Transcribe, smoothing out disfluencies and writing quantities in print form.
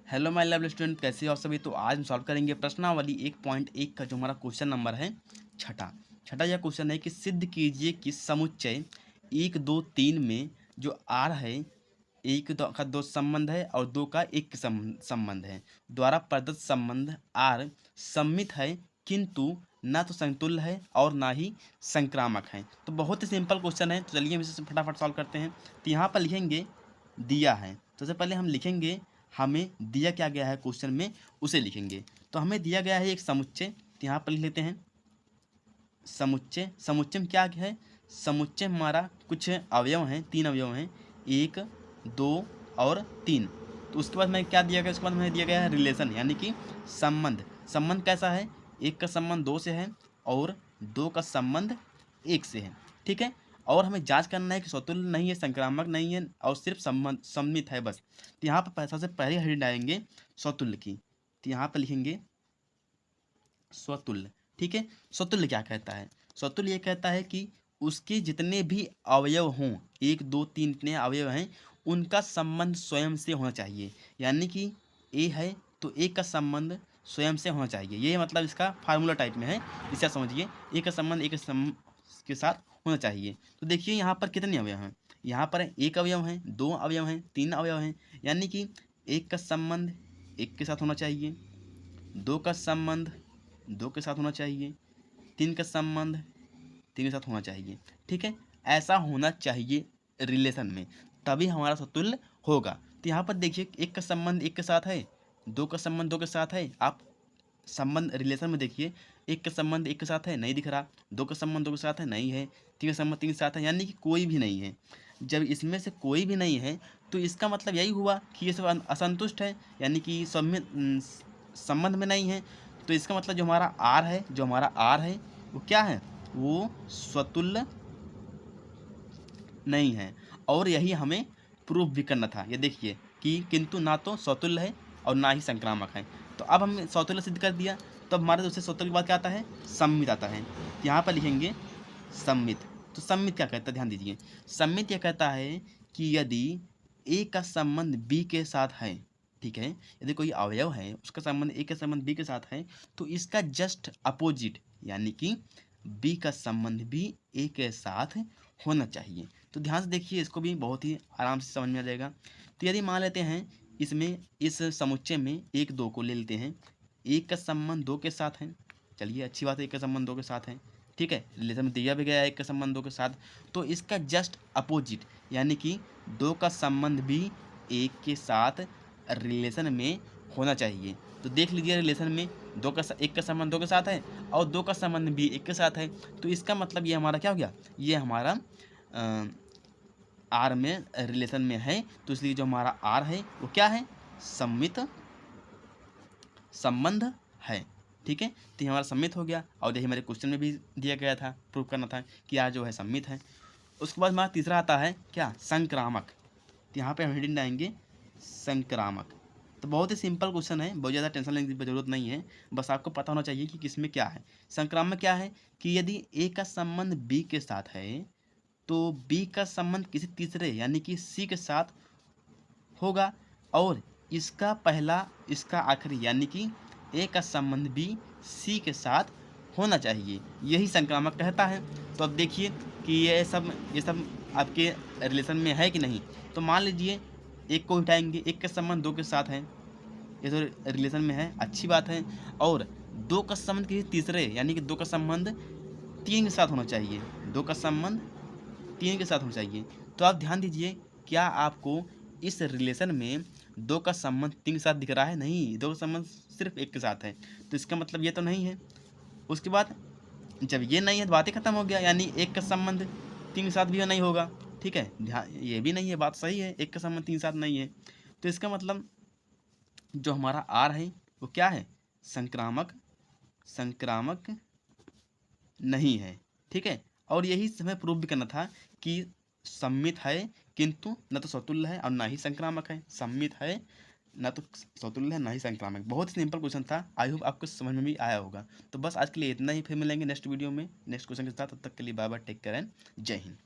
Hello my lovely student, कैसे हो आप सभी। तो आज हम सॉल्व करेंगे प्रश्नावली 1.1 का जो हमारा क्वेश्चन नंबर है छठा यह क्वेश्चन है कि सिद्ध कीजिए कि समुच्चय 1 2 3 में जो आर है, एक का दो संबंध है और दो का एक संबंध है, द्वारा प्रदत्त संबंध आर सममित है किंतु ना तो समतुल्य है और ना ही संक्रामक है। तो बहुत ही सिंपल क्वेश्चन है, तो चलिए हम इसे फटाफट सॉल्व करते हैं। तो यहाँ पर लिखेंगे दिया है, तो सबसे पहले हम लिखेंगे हमें दिया क्या गया है क्वेश्चन में, उसे लिखेंगे। तो हमें दिया गया है एक समुच्चय, तो यहाँ पर लिख लेते हैं समुच्चय में क्या है, समुच्चय हमारा कुछ अवयव हैं, 3 अवयव हैं, 1 2 और 3। तो उसके बाद में क्या दिया गया, उसके बाद हमें दिया गया है रिलेशन यानी कि संबंध कैसा है, 1 का संबंध 2 से है और 2 का संबंध 1 से है। ठीक है, और हमें जांच करना है कि स्वतुल्य नहीं है, संक्रामक नहीं है और सिर्फ संबंध सममित है बस। तो यहाँ पर सबसे पहले हेडिंग डालेंगे स्वतुल्य की, तो यहाँ पर लिखेंगे स्वतुल्य। ठीक है, स्वतुल्य क्या कहता है, स्वतुल्य ये कहता है कि उसके जितने भी अवयव हों, 1 2 3 इतने अवयव हैं, उनका संबंध स्वयं से होना चाहिए। यानी कि ए है तो ए का संबंध स्वयं से होना चाहिए, ये मतलब इसका फार्मूला टाइप में है, इसे समझिए। ए का संबंध ए के साथ होना चाहिए। तो देखिए यहाँ पर कितने अवयव हैं, यहाँ पर 1 अवयव हैं, 2 अवयव हैं, 3 अवयव हैं, यानी कि 1 का संबंध 1 के साथ होना चाहिए, 2 का संबंध 2 के साथ होना चाहिए, 3 का संबंध 3 के साथ होना चाहिए। ठीक है, ऐसा होना चाहिए रिलेशन में, तभी हमारा स्वतुल्य होगा। तो यहाँ पर देखिए 1 का संबंध 1 के साथ है, 2 का संबंध 2 के साथ है। आप संबंध रिलेशन में देखिए, 1 का संबंध 1 के साथ है, नहीं दिख रहा, 2 का संबंध 2 के साथ है, नहीं है, 3 का संबंध 3 के साथ है, यानी कि कोई भी नहीं है। जब इसमें से कोई भी नहीं है तो इसका मतलब यही हुआ कि ये सब असंतुष्ट है, यानी कि संबंध में नहीं है। तो इसका मतलब जो हमारा आर है वो क्या है, वो स्वतुल्य नहीं है। और यही हमें प्रूफ भी करना था। ये देखिए कि किंतु ना तो स्वतुल्य है और ना ही संक्रामक है। तो अब हमने स्वतुल्य सिद्ध कर दिया, तो अब हमारे दूसरे स्वतुल्य के बाद क्या आता है, सम्मित आता है। यहाँ पर लिखेंगे सम्मित। तो सम्मित क्या कहता है, ध्यान दीजिए। सम्मित यह कहता है कि यदि ए का संबंध बी के साथ है, ठीक है, यदि कोई अवयव है उसका संबंध ए के संबंध बी के साथ है, तो इसका जस्ट अपोजिट यानी कि बी का संबंध भी ए के साथ होना चाहिए। तो ध्यान से देखिए, इसको भी बहुत ही आराम से समझ में आ जाएगा। तो यदि मान लेते हैं इसमें इस समुच्चय में 1 2 को ले लेते हैं, 1 का संबंध 2 के साथ है, चलिए अच्छी बात है, 1 का संबंध 2 के साथ है। ठीक है, रिलेशन में दिया भी गया है 1 का संबंध 2 के साथ, तो इसका जस्ट अपोजिट यानी कि 2 का संबंध भी 1 के साथ रिलेशन में होना चाहिए। तो देख लीजिए रिलेशन में 1 का संबंध 2 के साथ है और 2 का संबंध भी 1 के साथ है। तो इसका मतलब ये हमारा क्या हो गया, ये हमारा आर में रिलेशन में है। तो इसलिए जो हमारा आर है वो क्या है, सम्मित संबंध है। ठीक है, तो ये हमारा सम्मित हो गया और यही हमारे क्वेश्चन में भी दिया गया था, प्रूव करना था कि आर जो है सम्मित है। उसके बाद हमारा तीसरा आता है क्या, संक्रामक। तो यहाँ पे हम हेडिंग डालेंगे संक्रामक। तो बहुत ही सिंपल क्वेश्चन है, बहुत ज़्यादा टेंशन लेने की जरूरत नहीं है, बस आपको पता होना चाहिए कि किसमें क्या है। संक्रामक क्या है कि यदि ए का संबंध बी के साथ है तो बी का संबंध किसी तीसरे यानी कि सी के साथ होगा और इसका पहला इसका आखिरी यानी कि ए का संबंध भी सी के साथ होना चाहिए, यही संक्रामक कहता है। तो अब देखिए कि ये सब आपके रिलेशन में है कि नहीं। तो मान लीजिए 1 को हटाएंगे, 1 का संबंध 2 के साथ है, ये तो रिलेशन में है, अच्छी बात है। और 2 का संबंध किसी तीसरे यानी कि 2 का संबंध 3 के साथ होना चाहिए, 2 का संबंध 3 के साथ होना चाहिए। तो आप ध्यान दीजिए, क्या आपको इस रिलेशन में 2 का संबंध 3 के साथ दिख रहा है, नहीं, 2 का संबंध सिर्फ 1 के साथ है, तो इसका मतलब ये तो नहीं है। उसके बाद जब ये नहीं है तो बात ही खत्म हो गया, यानी 1 का संबंध 3 के साथ भी नहीं होगा। ठीक है, ध्यान, ये भी नहीं है, बात सही है, 1 का संबंध 3 के साथ नहीं है। तो इसका मतलब जो हमारा आर है वो क्या है, संक्रामक नहीं है। ठीक है, और यही हमें प्रूव भी करना था कि सम्मित है किंतु न तो स्वतुल्य है और ना ही संक्रामक है, सम्मित है ना तो स्वतुल्य है ना ही संक्रामक। बहुत ही सिंपल क्वेश्चन था, आई होप आपको समझ में भी आया होगा। तो बस आज के लिए इतना ही, फिर मिलेंगे नेक्स्ट वीडियो में नेक्स्ट क्वेश्चन के साथ। तब तक के लिए bye bye, take care and जय हिंद।